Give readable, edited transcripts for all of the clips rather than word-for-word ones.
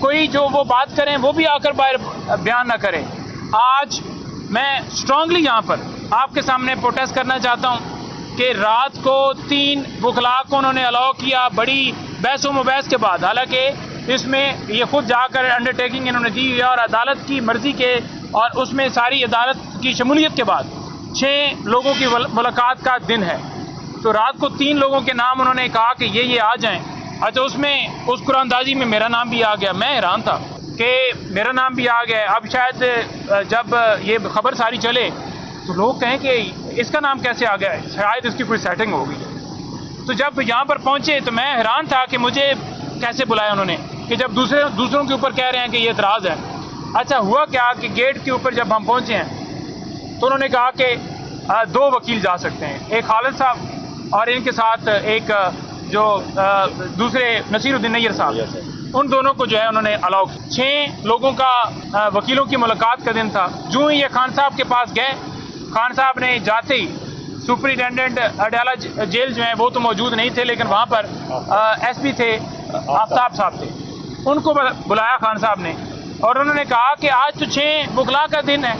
کوئی جو وہ بات کریں وہ بھی آ کر باہر بیان نہ کرے. آج میں اسٹرانگلی یہاں پر آپ کے سامنے پروٹیسٹ کرنا چاہتا ہوں کہ رات کو 3 وکلاء کو انہوں نے الاؤ کیا بڑی بحث و مباحث کے بعد, حالانکہ اس میں یہ خود جا کر انڈرٹیکنگ انہوں نے دی ہے اور عدالت کی مرضی کے اور اس میں ساری عدالت کی شمولیت کے بعد 6 لوگوں کی ملاقات کا دن ہے. تو رات کو 3 لوگوں کے نام انہوں نے کہا کہ یہ آ جائیں. اچھا, اس میں اس قرآن اندازی میں میرا نام بھی آ گیا. میں حیران تھا کہ میرا نام بھی آ گیا. اب شاید جب یہ خبر ساری چلے تو لوگ کہیں کہ اس کا نام کیسے آ گیا ہے, شاید اس کی کوئی سیٹنگ ہوگی. تو جب یہاں پر پہنچے تو میں حیران تھا کہ مجھے کیسے بلایا انہوں نے, کہ جب دوسروں کے اوپر کہہ رہے ہیں کہ یہ اعتراض ہے. اچھا, ہوا کیا کہ گیٹ کے اوپر جب ہم پہنچے ہیں تو انہوں نے کہا کہ 2 وکیل جا سکتے ہیں, ایک خالد صاحب اور ان کے ساتھ ایک جو دوسرے نصیر الدین نیر صاحب, ان دونوں کو جو ہے انہوں نے الاؤ کیا. 6 لوگوں کا وکیلوں کی ملاقات کا دن تھا. جو ہی یہ خان صاحب کے پاس گئے, خان صاحب نے جاتے ہی سپرنٹینڈنٹ اڈیالہ جیل جو ہیں وہ تو موجود نہیں تھے, لیکن وہاں پر ایس پی تھے, آفتاب صاحب تھے, ان کو بلایا خان صاحب نے اور انہوں نے کہا کہ آج تو 6 وکلاء کا دن ہے,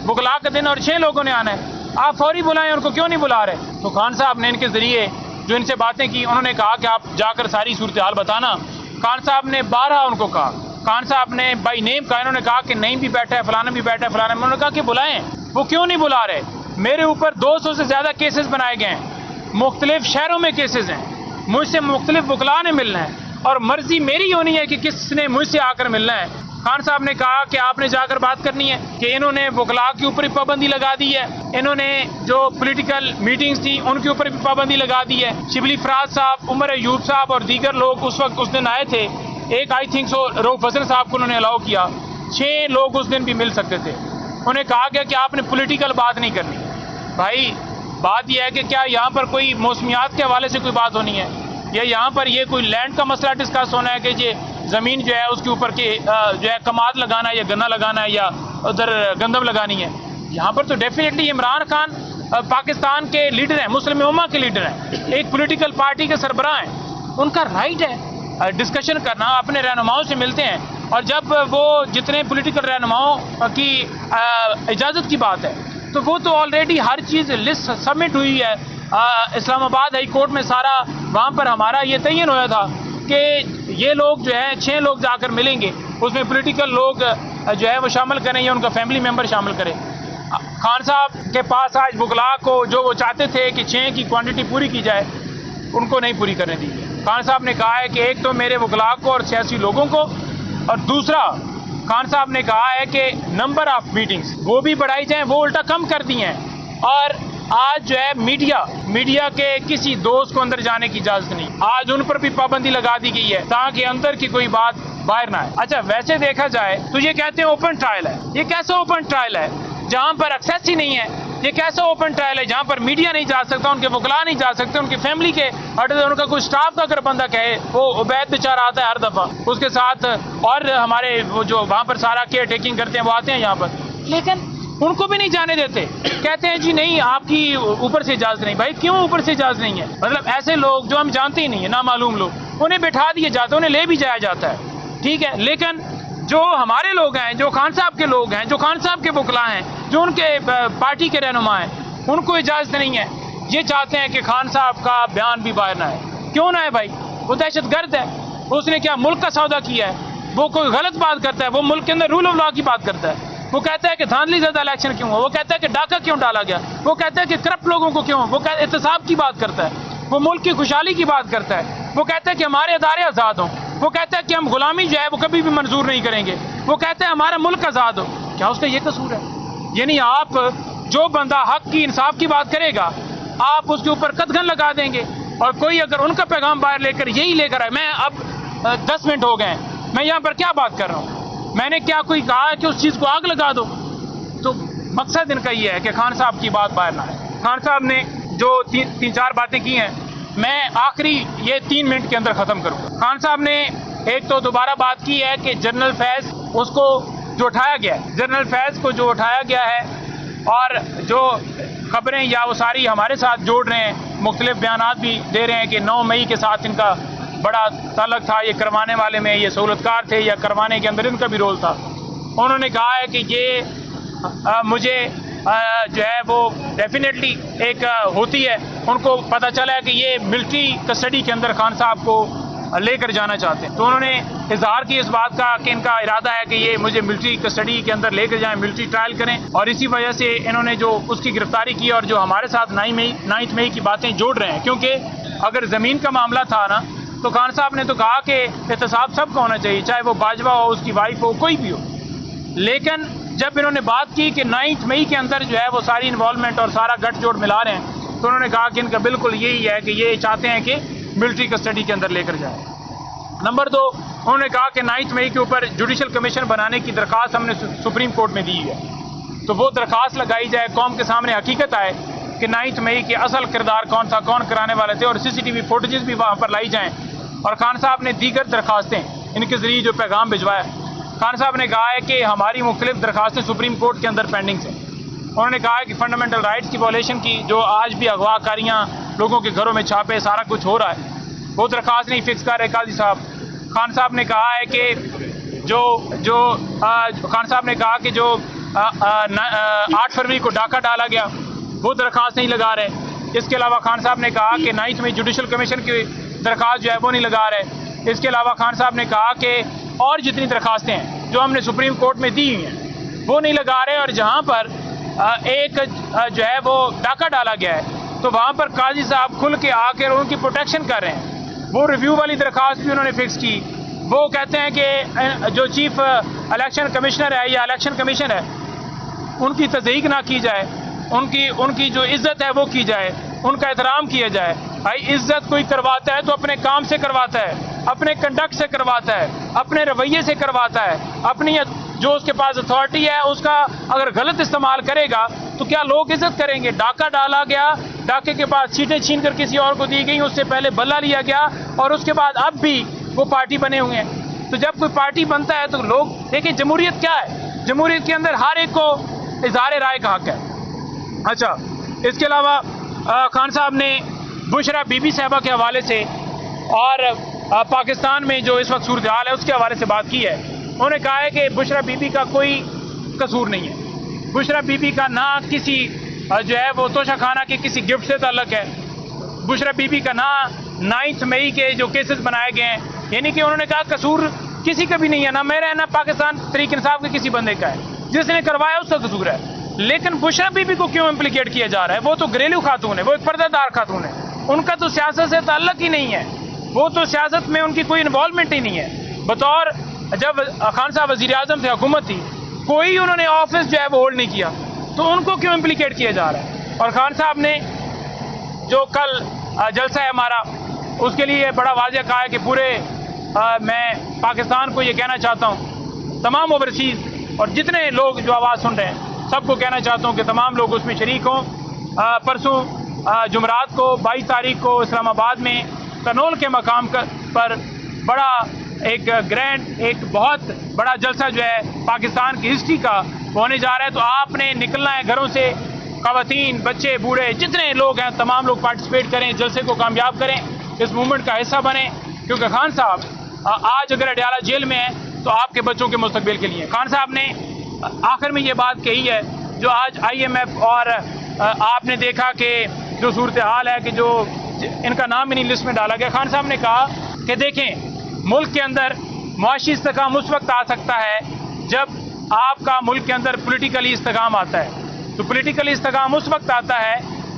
وکلاء کا دن اور 6 لوگوں نے آنا ہے, آپ فوری بلائیں, ان کو کیوں نہیں بلا رہے. تو خان صاحب نے ان کے ذریعے جو ان سے باتیں کی, انہوں نے کہا کہ آپ جا کر ساری صورتحال بتانا. خان صاحب نے 12 ان کو کہا, خان صاحب نے بائی نیم کہا, انہوں نے کہا کہ نہیں بھی بیٹھا ہے, فلانا بھی بیٹھا ہے, فلانا. انہوں نے کہا کہ بلائیں. وہ کیوں نہیں بلا رہے. میرے اوپر 200 سے زیادہ کیسز بنائے گئے ہیں, مختلف شہروں میں کیسز ہیں, مجھ سے مختلف وکلاء نے ملنا ہے اور مرضی میری ہونی ہے کہ کس نے مجھ سے آ کر ملنا ہے. خان صاحب نے کہا کہ آپ نے جا کر بات کرنی ہے, کہ انہوں نے وکلاء کے اوپر بھی پابندی لگا دی ہے, انہوں نے جو پولیٹیکل میٹنگز تھی ان کے اوپر بھی پابندی لگا دی ہے. شبلی فراز صاحب, عمر ایوب صاحب اور دیگر لوگ اس وقت اس دن آئے تھے. ایک آئی تھنک سو روف حسن صاحب کو انہوں نے الاؤ کیا. 6 لوگ اس دن بھی مل سکتے تھے. انہیں کہا گیا کہ آپ نے پولیٹیکل بات نہیں کرنی. بھائی بات یہ ہے کہ کیا یہاں پر کوئی موسمیات کے حوالے سے کوئی بات ہونی ہے, یا یہاں پر یہ کوئی لینڈ کا مسئلہ ڈسکس ہونا ہے کہ یہ زمین جو ہے اس کے اوپر کے جو ہے کماد لگانا ہے یا گنا لگانا ہے یا ادھر گندم لگانی ہے. یہاں پر تو ڈیفینیٹلی عمران خان پاکستان کے لیڈر ہیں, مسلم امہ کے لیڈر ہیں, ایک پولیٹیکل پارٹی کے سربراہ ہیں, ان کا رائٹ ہے ڈسکشن کرنا, اپنے رہنماؤں سے ملتے ہیں. اور جب وہ جتنے پولیٹیکل رہنماؤں کی اجازت کی بات ہے تو وہ تو آلریڈی ہر چیز لسٹ سبمٹ ہوئی ہے. اسلام آباد ہائی کورٹ میں سارا وہاں پر ہمارا یہ تعین ہوا تھا کہ یہ لوگ جو ہے 6 لوگ جا کر ملیں گے, اس میں پولیٹیکل لوگ جو ہے وہ شامل کریں یا ان کا فیملی ممبر شامل کریں. خان صاحب کے پاس آج وکلاء کو جو وہ چاہتے تھے کہ 6 کی کوانٹٹی پوری کی جائے, ان کو نہیں پوری کرنے دی. خان صاحب نے کہا ہے کہ ایک تو میرے وکلاء کو اور سیاسی لوگوں کو, اور دوسرا خان صاحب نے کہا ہے کہ نمبر آف میٹنگز وہ بھی بڑھائی جائیں, وہ الٹا کم کر دی ہیں. اور آج جو ہے میڈیا کے کسی دوست کو اندر جانے کی اجازت نہیں, آج ان پر بھی پابندی لگا دی گئی ہے تاکہ اندر کی کوئی بات باہر نہ آئے. اچھا, ویسے دیکھا جائے تو یہ کہتے ہیں اوپن ٹرائل ہے. یہ کیسا اوپن ٹرائل ہے جہاں پر ایکسیس ہی نہیں ہے؟ یہ کیسا اوپن ٹرائل ہے جہاں پر میڈیا نہیں جا سکتا, ان کے وکلاء نہیں جا سکتے, ان کی فیملی کے ان کا کوئی سٹاف کا اگر بندہ کہے, وہ عبید بیچارہ آتا ہے ہر دفعہ, اس کے ساتھ اور ہمارے وہ جو وہاں پر سارا کیئر ٹیکنگ کرتے ہیں وہ آتے ہیں یہاں پر, لیکن ان کو بھی نہیں جانے دیتے. کہتے ہیں جی نہیں آپ کی اوپر سے اجازت نہیں. بھائی کیوں اوپر سے اجازت نہیں ہے؟ مطلب ایسے لوگ جو ہم جانتے ہی نہیں ہیں, نامعلوم لوگ, انہیں بٹھا دیے جاتے ہیں, انہیں لے بھی جایا جاتا ہے, ٹھیک ہے, لیکن جو ہمارے لوگ ہیں, جو خان صاحب کے لوگ ہیں, جو خان صاحب کے وکلاء ہیں, جو ان کے پارٹی کے رہنما ہیں, ان کو اجازت نہیں ہے. یہ چاہتے ہیں کہ خان صاحب کا بیان بھی باہر نہ آئے. کیوں نہ ہے بھائی؟ وہ دہشت گرد ہے, اس نے کیا ملک کا سودا کیا ہے؟ وہ کوئی غلط بات کرتا ہے, وہ ملک کے اندر رول آف لا کی بات کرتا ہے, وہ کہتا ہے کہ دھاندلی زیادہ الیکشن کیوں ہوا, وہ کہتا ہے کہ ڈاکہ کیوں ڈالا گیا, وہ کہتا ہے کہ کرپٹ لوگوں کو کیوں, وہ احتساب کی بات کرتا ہے, وہ ملک کی خوشحالی کی بات کرتا ہے, وہ کہتا ہے کہ ہمارے ادارے آزاد ہوں, وہ کہتا ہے کہ ہم غلامی جو ہے وہ کبھی بھی منظور نہیں کریں گے, وہ کہتا ہے ہمارا ملک آزاد ہو. کیا اس کا یہ قصور ہے؟ یعنی آپ جو بندہ حق کی انصاف کی بات کرے گا آپ اس کے اوپر قدغن لگا دیں گے, اور کوئی اگر ان کا پیغام باہر لے کر یہی لے کر آئے. میں اب 10 منٹ ہو گئے ہیں, میں یہاں پر کیا بات کر رہا ہوں؟ میں نے کیا کوئی کہا ہے کہ اس چیز کو آگ لگا دو؟ تو مقصد ان کا یہ ہے کہ خان صاحب کی بات باہر نہ آئے. خان صاحب نے جو 3-4 باتیں کی ہیں میں آخری یہ 3 منٹ کے اندر ختم کروں. خان صاحب نے ایک تو دوبارہ بات کی ہے کہ جنرل فیض اس کو جو اٹھایا گیا ہے, جنرل فیض کو جو اٹھایا گیا ہے اور جو خبریں یا وہ ساری ہمارے ساتھ جوڑ رہے ہیں, مختلف بیانات بھی دے رہے ہیں کہ 9 مئی کے ساتھ ان کا بڑا تعلق تھا یہ کروانے والے میں، یہ سہولتکار تھے یا کروانے کے اندر ان کا بھی رول تھا. انہوں نے کہا ہے کہ یہ مجھے جو ہے وہ ڈیفینیٹلی ایک ہوتی ہے، ان کو پتہ چلا ہے کہ یہ ملٹری کسٹڈی کے اندر خان صاحب کو لے کر جانا چاہتے ہیں، تو انہوں نے اظہار کی اس بات کا کہ ان کا ارادہ ہے کہ یہ مجھے ملٹری کسٹڈی کے اندر لے کر جائیں، ملٹری ٹرائل کریں، اور اسی وجہ سے انہوں نے جو اس کی گرفتاری کی اور جو ہمارے ساتھ 9 مئی کی باتیں جوڑ رہے ہیں. کیونکہ اگر زمین کا معاملہ تھا نا تو خان صاحب نے تو کہا کہ احتساب سب کا ہونا چاہیے، چاہے وہ باجوہ ہو، اس کی وائف ہو، کوئی بھی ہو. لیکن جب انہوں نے بات کی کہ 9 مئی کے اندر جو ہے وہ ساری انوالومنٹ اور سارا گٹھ جوڑ ملا رہے ہیں، تو انہوں نے کہا کہ ان کا بالکل یہی ہے کہ یہ چاہتے ہیں کہ ملٹری کسٹڈی کے اندر لے کر جائیں. نمبر 2، انہوں نے کہا کہ 9 مئی کے اوپر جوڈیشل کمیشن بنانے کی درخواست ہم نے سپریم کورٹ میں دی ہے، تو وہ درخواست لگائی جائے، قوم کے سامنے حقیقت آئے کہ 9 مئی کے اصل کردار کون تھا، کون کرانے والے تھے، اور CCTV فوٹیجز بھی وہاں پر لائی جائیں. اور خان صاحب نے دیگر درخواستیں ان کے ذریعے جو پیغام بھجوایا، خان صاحب نے کہا ہے کہ ہماری مختلف درخواستیں سپریم کورٹ کے اندر پینڈنگ ہیں. انہوں نے کہا ہے کہ فنڈامنٹل رائٹس کی وائلیشن کی جو آج بھی اغوا کاریاں، لوگوں کے گھروں میں چھاپے، سارا کچھ ہو رہا ہے، وہ درخواست نہیں فکس کر رہے قاضی صاحب. خان صاحب نے کہا ہے کہ خان صاحب نے کہا کہ جو 8 فروری کو ڈاکہ ڈالا گیا وہ درخواست نہیں لگا رہے. اس کے علاوہ خان صاحب نے کہا کہ 9 مئی جوڈیشل کمیشن کی درخواست جو ہے وہ نہیں لگا رہے. اس کے علاوہ خان صاحب نے کہا کہ اور جتنی درخواستیں ہیں جو ہم نے سپریم کورٹ میں دی ہوئی ہیں وہ نہیں لگا رہے، اور جہاں پر ایک جو ہے وہ ڈاکہ ڈالا گیا ہے تو وہاں پر قاضی صاحب کھل کے آ کر ان کی پروٹیکشن کر رہے ہیں. وہ ریویو والی درخواست بھی انہوں نے فکس کی. وہ کہتے ہیں کہ جو چیف الیکشن کمشنر ہے یا الیکشن کمیشن ہے ان کی تصدیق نہ کی جائے، ان کی جو عزت ہے وہ کی جائے، ان کا احترام کیا جائے. بھائی عزت کوئی کرواتا ہے تو اپنے کام سے کرواتا ہے، اپنے کنڈکٹ سے کرواتا ہے، اپنے رویے سے کرواتا ہے. اپنی جو اس کے پاس اتھارٹی ہے اس کا اگر غلط استعمال کرے گا تو کیا لوگ عزت کریں گے؟ ڈاکہ ڈالا گیا، ڈاکے کے بعد سیٹیں چھین کر کسی اور کو دی گئیں، اس سے پہلے بلہ لیا گیا، اور اس کے بعد اب بھی وہ پارٹی بنے ہوئے ہیں. تو جب کوئی پارٹی بنتا ہے تو لوگ دیکھیں جمہوریت کیا ہے، جمہوریت کے اندر ہر ایک کو اظہار رائے کا حق ہے. اچھا، اس کے علاوہ خان صاحب نے بشرا بی بی صاحبہ کے حوالے سے اور پاکستان میں جو اس وقت صورتحال ہے اس کے حوالے سے بات کی ہے. انہوں نے کہا ہے کہ بشرا بی بی کا کوئی قصور نہیں ہے. بشرا بی بی کا نہ کسی جو ہے وہ توشہ خانہ کے کسی گفٹ سے تعلق ہے. بشرا بی بی کا نہ 9 مئی کے جو کیسز بنائے گئے ہیں، یعنی کہ انہوں نے کہا قصور کسی کا بھی نہیں ہے، نہ میرا ہے نہ پاکستان تحریک انصاف کے کسی بندے کا ہے. جس نے کروایا اس کا قصور ہے. لیکن بشرا بی بی کو کیوں امپلیکیٹ کیا جا رہا ہے؟ وہ تو گھریلو خاتون ہے، وہ ایک پردہ دار خاتون ہے، ان کا تو سیاست سے تعلق ہی نہیں ہے، وہ تو سیاست میں ان کی کوئی انوالومنٹ ہی نہیں ہے. بطور جب خان صاحب وزیر اعظم تھے، حکومت تھی، کوئی انہوں نے آفس جو ہے وہ ہولڈ نہیں کیا، تو ان کو کیوں امپلیکیٹ کیا جا رہا ہے؟ اور خان صاحب نے جو کل جلسہ ہے ہمارا اس کے لیے بڑا واضح کہا ہے کہ پورے میں پاکستان کو یہ کہنا چاہتا ہوں، تمام اوورسیز اور جتنے لوگ جو آواز سن رہے ہیں سب کو کہنا چاہتا ہوں کہ تمام لوگ اس میں شریک ہوں. پرسوں جمعرات کو 22 تاریخ کو اسلام آباد میں کنول کے مقام پر بڑا ایک گرینڈ، ایک بہت بڑا جلسہ جو ہے پاکستان کی ہسٹری کا ہونے جا رہا ہے. تو آپ نے نکلنا ہے گھروں سے، خواتین، بچے، بوڑھے، جتنے لوگ ہیں تمام لوگ پارٹیسپیٹ کریں، جلسے کو کامیاب کریں، اس موومنٹ کا حصہ بنیں. کیونکہ خان صاحب آج اگر اڈیالہ جیل میں ہیں تو آپ کے بچوں کے مستقبل کے لیے. خان صاحب نے آخر میں یہ بات کہی ہے جو آج IMF اور آپ نے دیکھا کہ جو صورتحال ہے کہ جو ان کا نام ہی نہیں لسٹ میں ڈالا گیا. خان صاحب نے کہا کہ دیکھیں ملک کے اندر معاشی استحکام اس وقت آ سکتا ہے جب آپ کا ملک کے اندر پولیٹیکلی استحکام آتا ہے. تو پولیٹیکلی استحکام اس وقت آتا ہے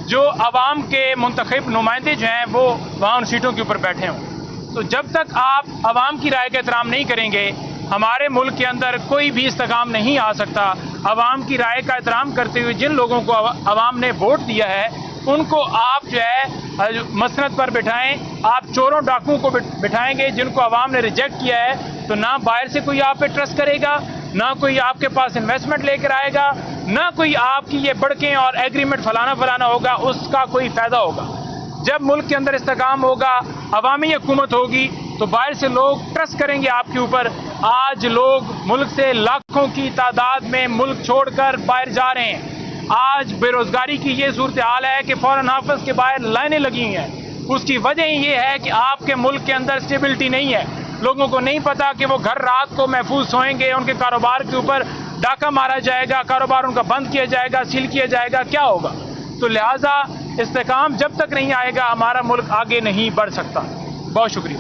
جو عوام کے منتخب نمائندے جو ہیں وہ وہاں ان سیٹوں کے اوپر بیٹھے ہوں. تو جب تک آپ عوام کی رائے کا احترام نہیں کریں گے ہمارے ملک کے اندر کوئی بھی استحکام نہیں آ سکتا. عوام کی رائے کا احترام کرتے ہوئے جن لوگوں کو عوام نے ووٹ دیا ہے ان کو آپ جو ہے مسند پر بٹھائیں. آپ چوروں ڈاکوؤں کو بٹھائیں گے جن کو عوام نے ریجیکٹ کیا ہے تو نہ باہر سے کوئی آپ پہ ٹرسٹ کرے گا، نہ کوئی آپ کے پاس انویسٹمنٹ لے کر آئے گا، نہ کوئی آپ کی یہ بڑکیں اور ایگریمنٹ فلانا ہوگا، اس کا کوئی فائدہ ہوگا. جب ملک کے اندر استحکام ہوگا، عوامی حکومت ہوگی تو باہر سے لوگ ٹرسٹ کریں گے آپ کے اوپر. آج لوگ ملک سے لاکھوں کی تعداد میں ملک چھوڑ کر باہر جا رہے ہیں. آج بے روزگاری کی یہ صورتحال ہے کہ فورن آفس کے باہر لائنیں لگی ہوئی ہیں. اس کی وجہ یہ ہے کہ آپ کے ملک کے اندر اسٹیبلٹی نہیں ہے. لوگوں کو نہیں پتا کہ وہ گھر رات کو محفوظ سوئیں گے, ان کے کاروبار کے اوپر ڈاکہ مارا جائے گا, کاروبار ان کا بند کیا جائے گا, سیل کیا جائے گا, کیا ہوگا. تو لہٰذا استحکام جب تک نہیں آئے گا ہمارا ملک آگے نہیں بڑھ سکتا. بہت شکریہ.